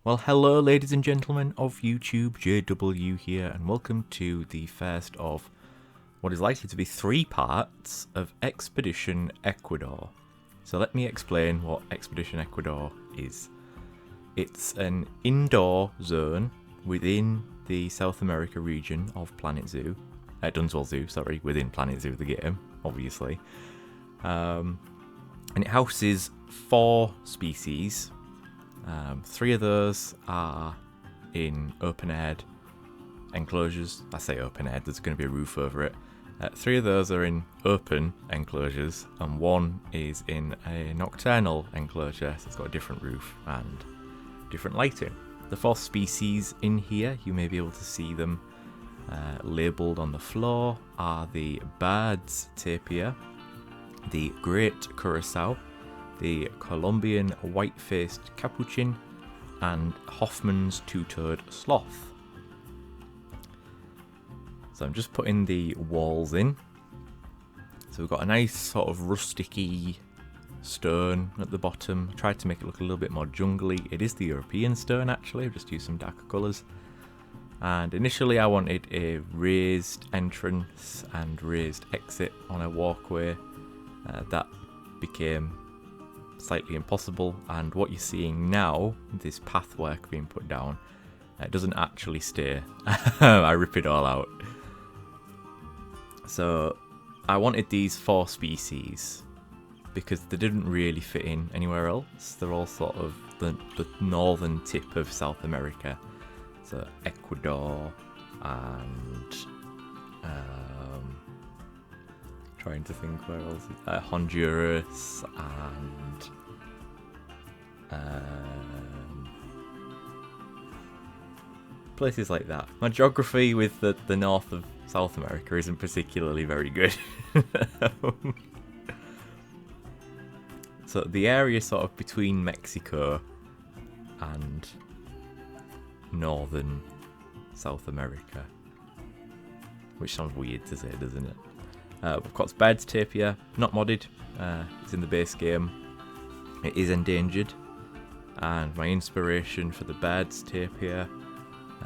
Well, hello, ladies and gentlemen of YouTube, JW here, and welcome to the first of what is likely to be 3 parts of Expedition Ecuador. So let me explain what Expedition Ecuador is. It's an indoor zone within the South America region of Planet Zoo. Dunswell Zoo, sorry, within Planet Zoo, the game, obviously. And it houses 4 species. 3 of those are in open-aired enclosures. I say open-aired, there's going to be a roof over it. 3 of those are in open enclosures, and 1 is in a nocturnal enclosure, so it's got a different roof and different lighting. The 4 species in here, you may be able to see them labelled on the floor, are the bird's tapir, the great curacao, the Colombian white-faced capuchin, and Hoffman's two-toed sloth. So I'm just putting the walls in. So we've got a nice sort of rusticy stone at the bottom. I tried to make it look a little bit more jungly. It is the European stone actually, I've just used some darker colours. And initially I wanted a raised entrance and raised exit on a walkway. That became slightly impossible, and what you're seeing now, this pathwork being put down, it doesn't actually stay. I rip it all out. So I wanted these 4 species because they didn't really fit in anywhere else. They're all sort of the northern tip of South America, so Ecuador and trying to think where else, Honduras and places like that. My geography with the north of South America isn't particularly very good. So the area sort of between Mexico and northern South America, which sounds weird to say, doesn't it? We've got bird's tapir, not modded, it's in the base game. It is endangered, and my inspiration for the bird's tapir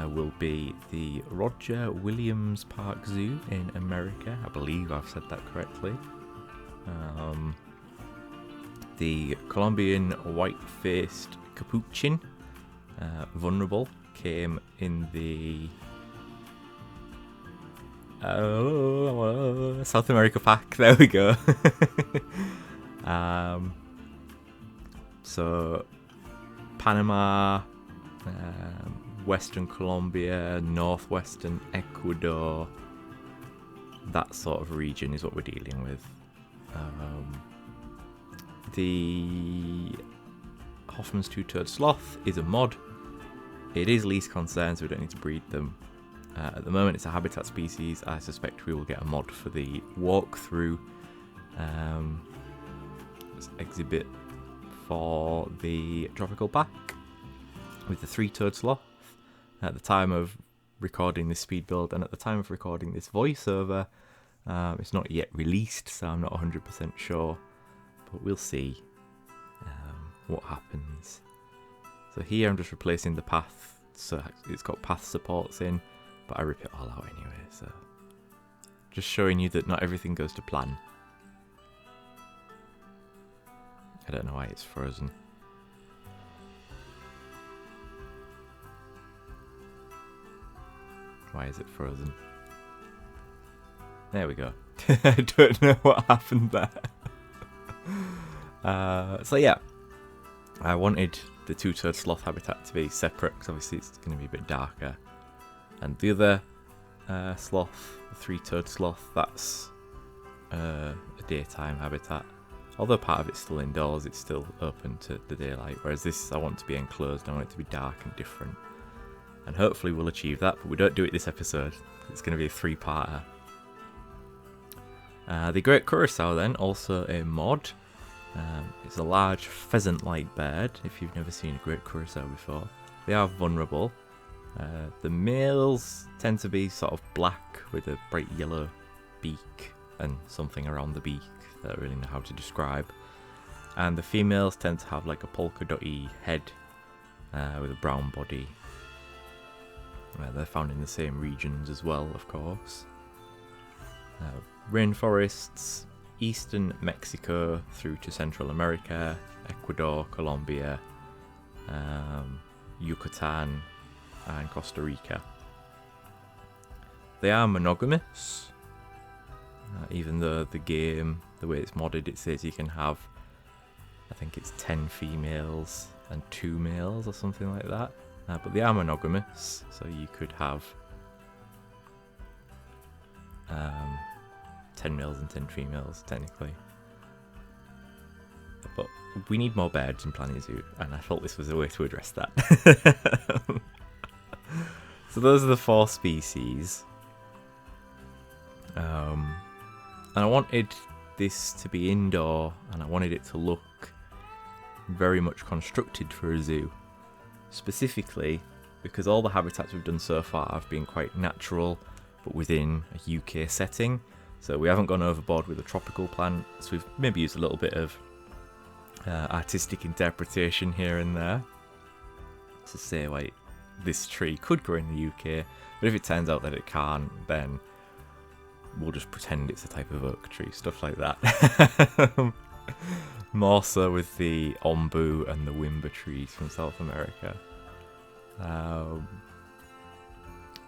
will be the Roger Williams Park Zoo in America. I believe I've said that correctly. The Colombian white-faced capuchin, vulnerable, came in the South America pack. There we go. So Panama, Western Colombia, northwestern Ecuador, that sort of region is what we're dealing with. The Hoffman's two-toed sloth is a mod. It is least concern, so we don't need to breed them. At the moment it's a habitat species. I suspect we will get a mod for the walkthrough exhibit for the tropical pack with the 3-toed sloth. At the time of recording this speed build and at the time of recording this voiceover, it's not yet released, so I'm not 100% sure, but we'll see what happens. So here I'm just replacing the path, so it's got path supports in, but I rip it all out anyway, so just showing you that not everything goes to plan. I don't know why it's frozen. Why is it frozen? There we go. I don't know what happened there. So yeah, I wanted the 2-toed sloth habitat to be separate because obviously it's going to be a bit darker. And the other sloth, the 3-toed sloth, that's a daytime habitat. Although part of it's still indoors, it's still open to the daylight. Whereas this, I want to be enclosed, I want it to be dark and different. And hopefully we'll achieve that, but we don't do it this episode. It's going to be a 3-parter. The great curacao then, also a mod. It's a large pheasant-like bird, if you've never seen a great curacao before. They are vulnerable. The males tend to be sort of black with a bright yellow beak and something around the beak that I don't really know how to describe. And the females tend to have like a polka dotty head with a brown body. They're found in the same regions as well, of course. Rainforests, eastern Mexico through to Central America, Ecuador, Colombia, Yucatan, and Costa Rica. They are monogamous, even though the game, the way it's modded, it says you can have, I think it's 10 females and 2 males or something like that. But they are monogamous, so you could have 10 males and 10 females, technically. But we need more birds in Planet Zoo, and I thought this was a way to address that. So those are the 4 species. And I wanted this to be indoor, and I wanted it to look very much constructed for a zoo. Specifically because all the habitats we've done so far have been quite natural, but within a UK setting. So we haven't gone overboard with the tropical plants. We've maybe used a little bit of artistic interpretation here and there to say, like, this tree could grow in the UK, but if it turns out that it can't, then we'll just pretend it's a type of oak tree, stuff like that. More so with the ombu and the wimba trees from South America.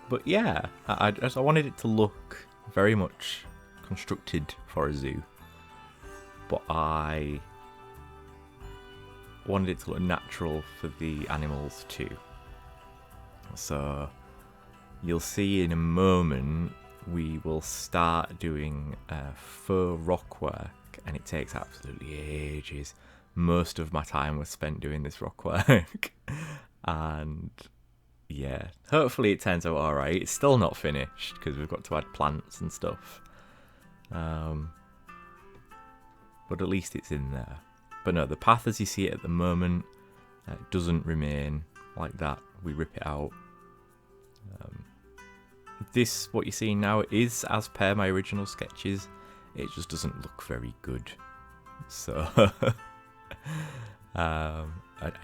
But yeah, I wanted it to look very much constructed for a zoo, but I wanted it to look natural for the animals too. So you'll see in a moment we will start doing faux rock work, and it takes absolutely ages. Most of my time was spent doing this rock work. And yeah, hopefully it turns out alright. It's still not finished because we've got to add plants and stuff. But at least it's in there. But no, the path as you see it at the moment doesn't remain like that. We rip it out. This, what you're seeing now, is as per my original sketches. It just doesn't look very good. So I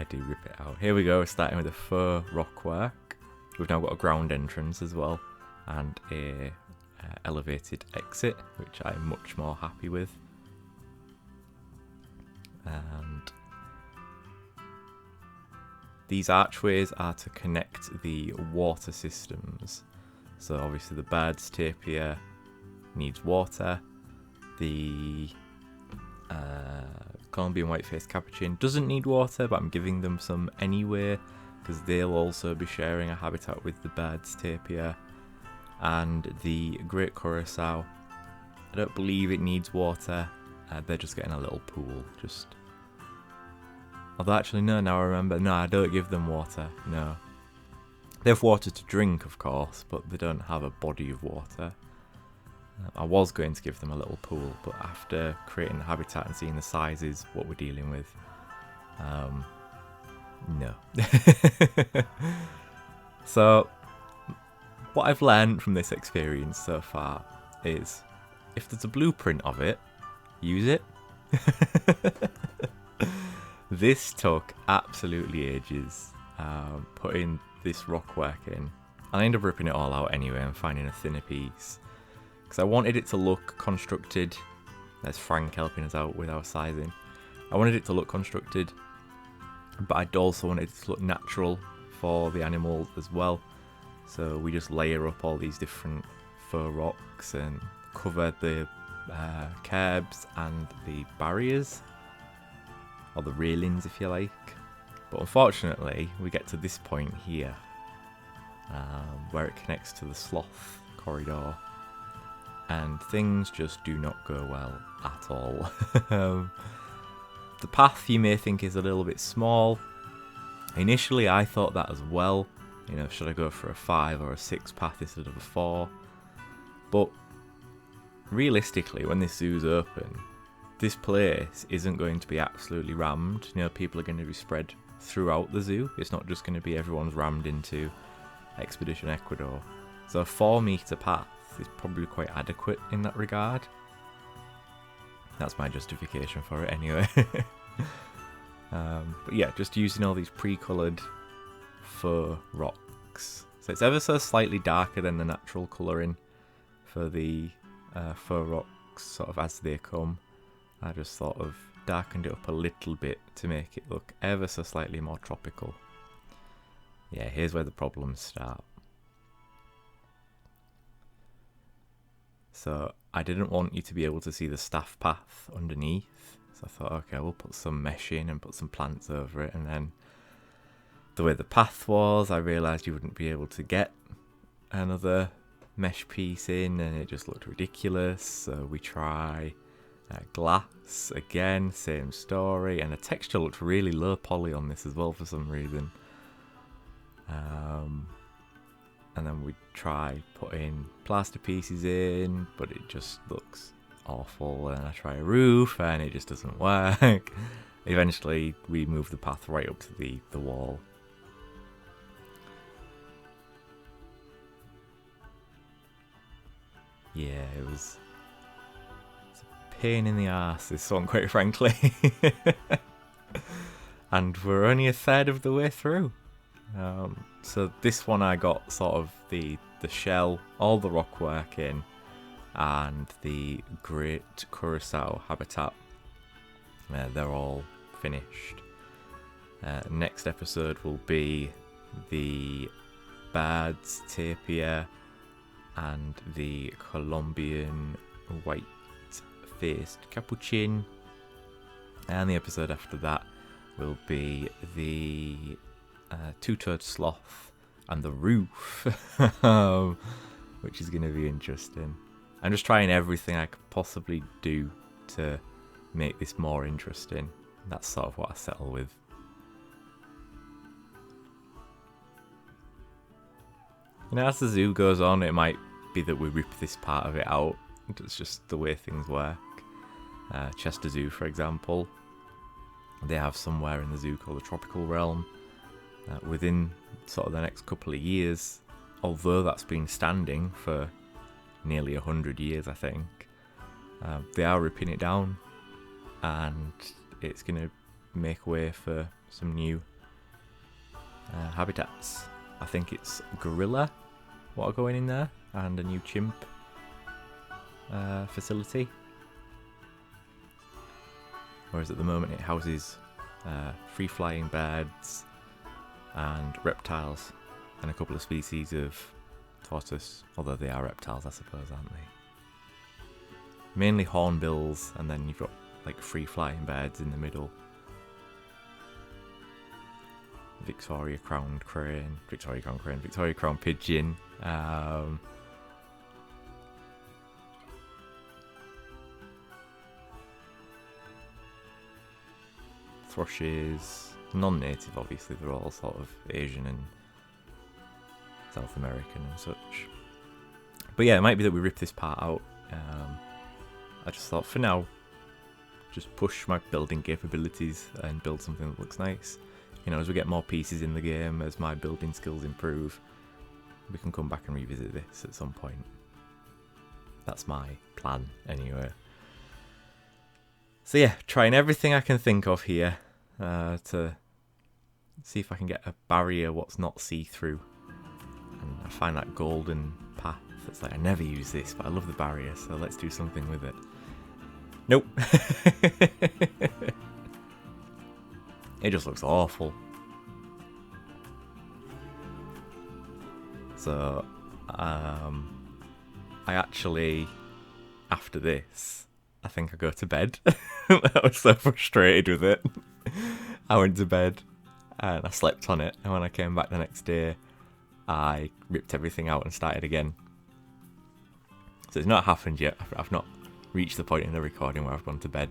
do rip it out. Here we go, we're starting with a faux rock work. We've now got a ground entrance as well, and a elevated exit, which I'm much more happy with. And these archways are to connect the water systems. So obviously the bird's tapir needs water. The Colombian white-faced capuchin doesn't need water, but I'm giving them some anyway because they'll also be sharing a habitat with the bird's tapir. And the great curacao, I don't believe it needs water. They're just getting a little pool. Although actually no, now I remember. No, I don't give them water. No. They have water to drink, of course, but they don't have a body of water. I was going to give them a little pool, but after creating the habitat and seeing the sizes, what we're dealing with, no. So, what I've learned from this experience so far is, if there's a blueprint of it, use it. This took absolutely ages, putting this rock work in. I ended up ripping it all out anyway and finding a thinner piece. Because I wanted it to look constructed. There's Frank helping us out with our sizing. I wanted it to look constructed, but I'd also wanted it to look natural for the animals as well. So we just layer up all these different faux rocks and cover the curbs and the barriers, or the railings if you like. But unfortunately we get to this point here, where it connects to the sloth corridor, and things just do not go well at all. The path you may think is a little bit small. Initially I thought that as well. You know, should I go for a 5 or a 6 path instead of a 4? But realistically, when this zoo's open, this place isn't going to be absolutely rammed. You know, people are going to be spread throughout the zoo. It's not just going to be everyone's rammed into Expedition Ecuador. So a 4-metre path is probably quite adequate in that regard. That's my justification for it anyway. But yeah, just using all these pre-coloured faux rocks. So it's ever so slightly darker than the natural colouring for the faux rocks, sort of as they come. I just sort of darkened it up a little bit to make it look ever so slightly more tropical. Yeah, here's where the problems start. So I didn't want you to be able to see the staff path underneath. So I thought, okay, we'll put some mesh in and put some plants over it. And then the way the path was, I realised you wouldn't be able to get another mesh piece in, and it just looked ridiculous. So we try glass again, same story, and the texture looked really low poly on this as well for some reason. And then we try putting plaster pieces in, but it just looks awful. And I try a roof and it just doesn't work. Eventually we move the path right up to the wall. Yeah, it's a pain in the arse, this one, quite frankly. And we're only a third of the way through. So this one I got sort of the shell, all the rock work in, and the great curacao habitat. They're all finished. Next episode will be the birds, tapir, and the Colombian white-faced capuchin. And the episode after that will be the two-toed sloth and the roof, which is going to be interesting. I'm just trying everything I could possibly do to make this more interesting. That's sort of what I settle with. You know, as the zoo goes on, it might be that we rip this part of it out. It's just the way things work. Chester Zoo, for example, they have somewhere in the zoo called the Tropical Realm. Within sort of the next couple of years, although that's been standing for nearly 100 years, I think, they are ripping it down, and it's going to make way for some new habitats. I think it's gorilla what are going in there, and a new chimp facility. Whereas at the moment it houses free-flying birds and reptiles, and a couple of species of tortoise, although they are reptiles, I suppose, aren't they? Mainly hornbills, and then you've got like free-flying birds in the middle. Victoria crowned crane, Victoria crowned pigeon. Thrushes, non-native obviously, they're all sort of Asian and South American and such. But yeah, it might be that we rip this part out. I just thought for now, just push my building capabilities and build something that looks nice. You know, as we get more pieces in the game, as my building skills improve, we can come back and revisit this at some point. That's my plan anyway. So yeah, trying everything I can think of here to see if I can get a barrier what's not see-through. And I find that golden path. It's like, I never use this, but I love the barrier, so let's do something with it. Nope. It just looks awful. So, I actually, after this, I think I go to bed. I was so frustrated with it. I went to bed and I slept on it, and when I came back the next day, I ripped everything out and started again. So it's not happened yet. I've not reached the point in the recording where I've gone to bed.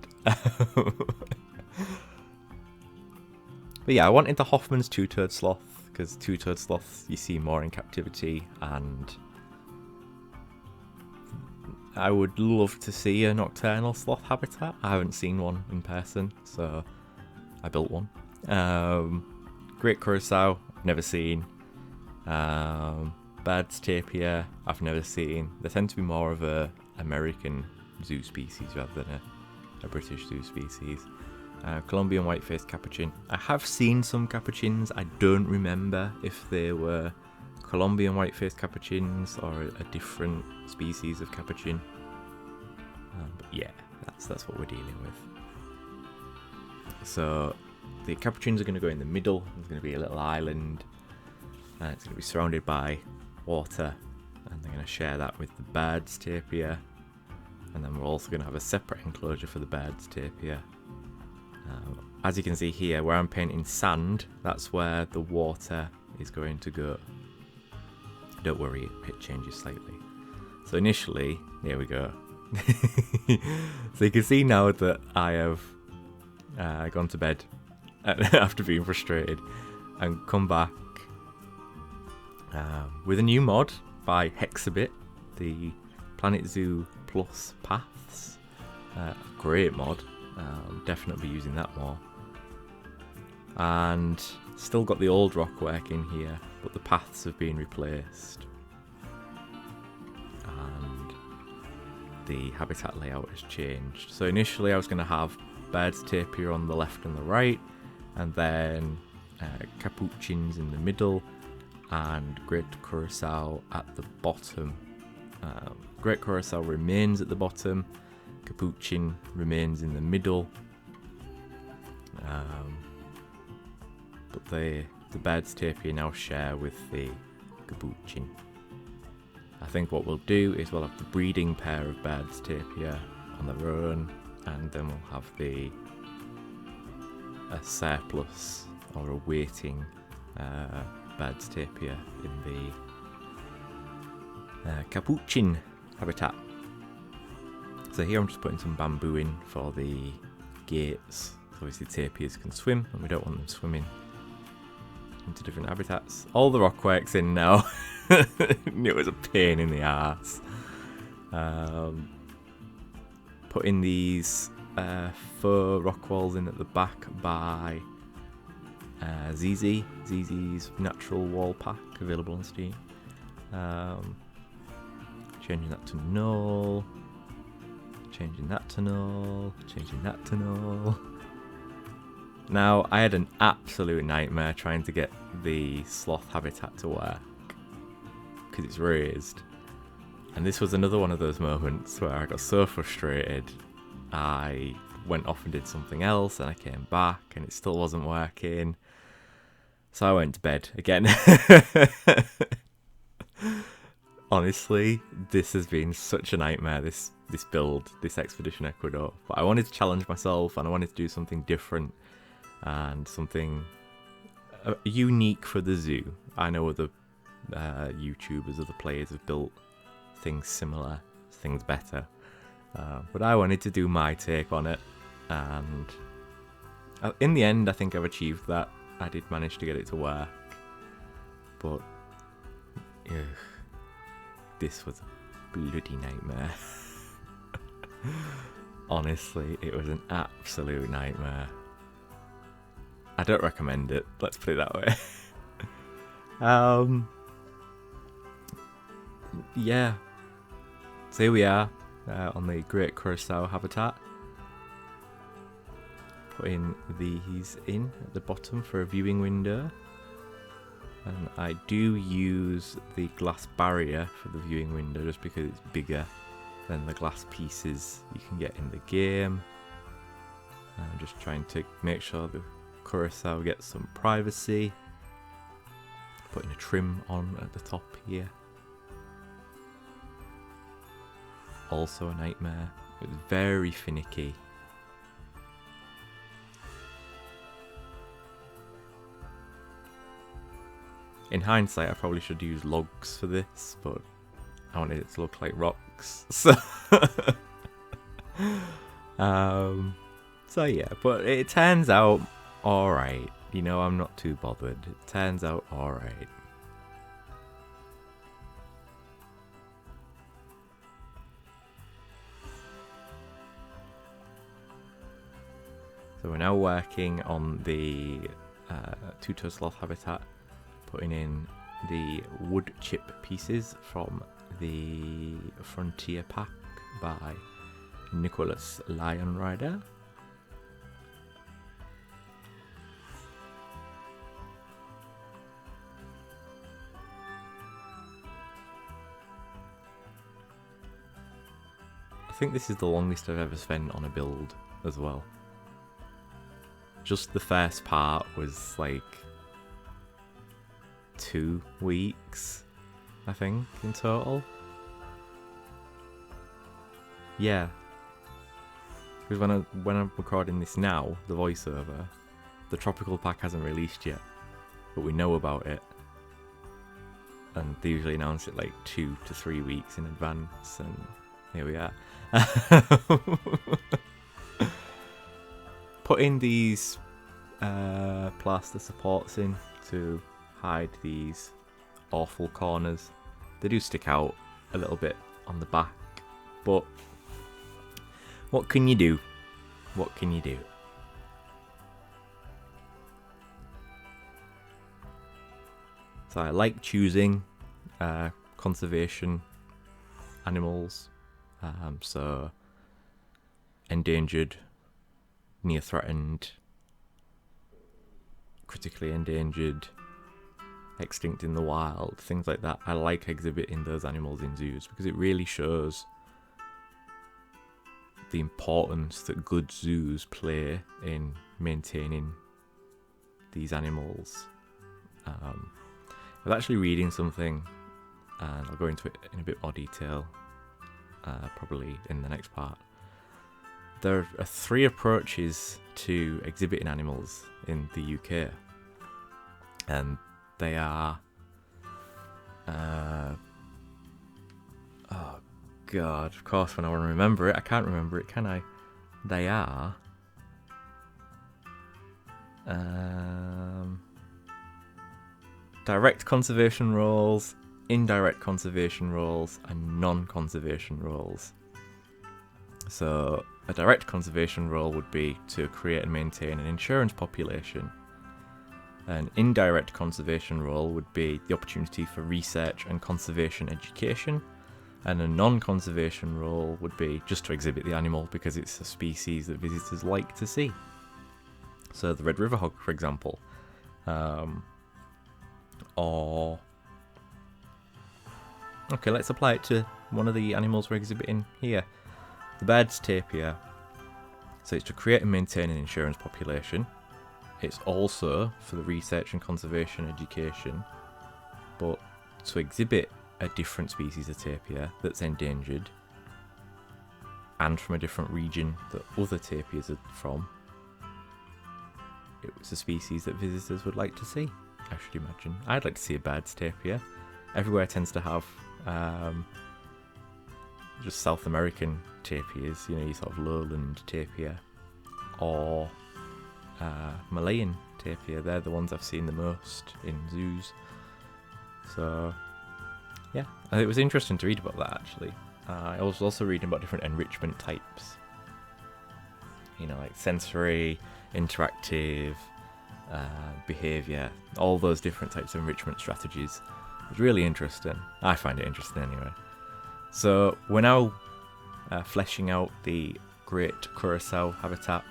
But yeah, I wanted the Hoffman's two-toed sloth, because two-toed sloths you see more in captivity, and I would love to see a nocturnal sloth habitat. I haven't seen one in person, so I built one. Great curacao, never seen. Birds, tapir, I've never seen. They tend to be more of a American zoo species rather than a British zoo species. Colombian white-faced capuchin. I have seen some capuchins. I don't remember if they were Colombian white-faced capuchins or a different species of capuchin. But yeah, that's what we're dealing with. So the capuchins are going to go in the middle. There's going to be a little island, and it's going to be surrounded by water, and they're going to share that with the birds tapir. And then we're also going to have a separate enclosure for the birds tapir. As you can see here, where I'm painting sand, that's where the water is going to go. Don't worry, it changes slightly. So initially, here we go. So you can see now that I have gone to bed after being frustrated and come back with a new mod by Hexabit, the Planet Zoo Plus Paths. Great mod. Definitely be using that more. And still got the old rock work in here, but the paths have been replaced. And the habitat layout has changed. So initially I was going to have birds tapir on the left and the right, and then capuchins in the middle, and great curacao at the bottom. Great curacao remains at the bottom, capuchin remains in the middle, but the birds tapir now share with the capuchin. I think what we'll do is we'll have the breeding pair of birds tapir on their own, and then we'll have a surplus or a waiting birds tapir in the capuchin habitat. So here I'm just putting some bamboo in for the gates. So obviously tapirs can swim, and we don't want them swimming into different habitats. All the rock work's in now. It was a pain in the arse. Putting these faux rock walls in at the back by ZZ's natural wall pack, available on Steam. Changing that to null. Changing that to null. Changing that to null. Now, I had an absolute nightmare trying to get the sloth habitat to work, because it's raised. And this was another one of those moments where I got so frustrated, I went off and did something else, and I came back and it still wasn't working. So I went to bed again. Honestly, this has been such a nightmare, this build, this Expedition Ecuador. But I wanted to challenge myself, and I wanted to do something different and something unique for the zoo. I know other YouTubers, other players have built things similar, things better. But I wanted to do my take on it, and in the end I think I've achieved that. I did manage to get it to work, but this was a bloody nightmare. Honestly, it was an absolute nightmare. I don't recommend it, let's put it that way. Yeah, so here we are on the Great Curacao habitat, putting these in at the bottom for a viewing window, and I do use the glass barrier for the viewing window just because it's bigger than the glass pieces you can get in the game. I'm just trying to make sure the curacao gets some privacy, putting a trim on at the top here. Also a nightmare. It was very finicky. In hindsight, I probably should use logs for this, but I wanted it to look like rocks. So, so yeah, but it turns out alright. You know, I'm not too bothered. It turns out alright. So we're now working on the two-toe sloth habitat, putting in the wood chip pieces from the Frontier pack by Nicholas Lion Rider. think this is the longest I've ever spent on a build as well. Just the first part was like 2 weeks, I think, in total. Yeah. Because when I'm recording this now, the voiceover, the tropical pack hasn't released yet, but we know about it. And they usually announce it like 2 to 3 weeks in advance, and here we are. Putting these plaster supports in to hide these awful corners. They do stick out a little bit on the back, but what can you do? What can you do? So I like choosing conservation animals, so endangered, near threatened, critically endangered, extinct in the wild, things like that. I like exhibiting those animals in zoos because it really shows the importance that good zoos play in maintaining these animals. I was actually reading something, and I'll go into it in a bit more detail, probably in the next part. There are 3 approaches to exhibiting animals in the UK, and they are, oh god, of course when I want to remember it, I can't remember it, can I? They are, direct conservation roles, indirect conservation roles, and non-conservation roles. So a direct conservation role would be to create and maintain an insurance population. An indirect conservation role would be the opportunity for research and conservation education. And a non-conservation role would be just to exhibit the animal because it's a species that visitors like to see. So the red river hog, for example, or okay, let's apply it to one of the animals we're exhibiting here, the bird's tapir. So it's to create and maintain an insurance population. It's also for the research and conservation education, but to exhibit a different species of tapir that's endangered and from a different region that other tapirs are from. It was a species that visitors would like to see, I should imagine. I'd like to see a bird's tapir. Everywhere tends to have just South American tapirs, you know, your sort of lowland tapir, or Malayan tapir. They're the ones I've seen the most in zoos. So yeah, it was interesting to read about that actually. I was also reading about different enrichment types, you know, like sensory, interactive, behaviour, all those different types of enrichment strategies. It was really interesting. I find it interesting anyway. So we're now fleshing out the great curacao habitat.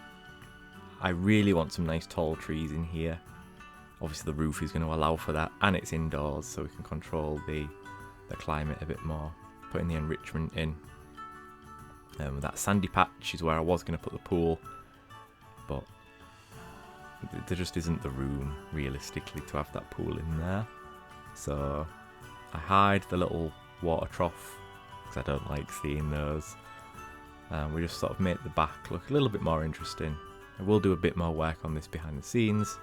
I really want some nice tall trees in here. Obviously the roof is going to allow for that, and it's indoors so we can control the climate a bit more. Putting the enrichment in. That sandy patch is where I was going to put the pool, but there just isn't the room realistically to have that pool in there. So I hide the little water trough because I don't like seeing those. We just sort of make the back look a little bit more interesting. I will do a bit more work on this behind the scenes.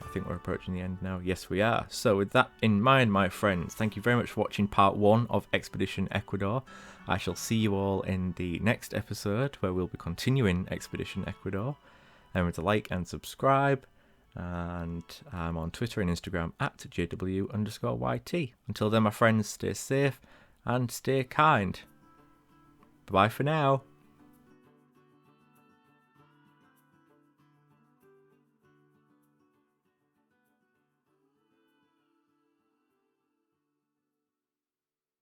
I think we're approaching the end now. Yes, we are. So with that in mind, my friends, thank you very much for watching part 1 of Expedition Ecuador. I shall see you all in the next episode where we'll be continuing Expedition Ecuador. Remember to like and subscribe. And I'm on Twitter and Instagram at JW_YT. Until then, my friends, stay safe and stay kind. Bye-bye for now.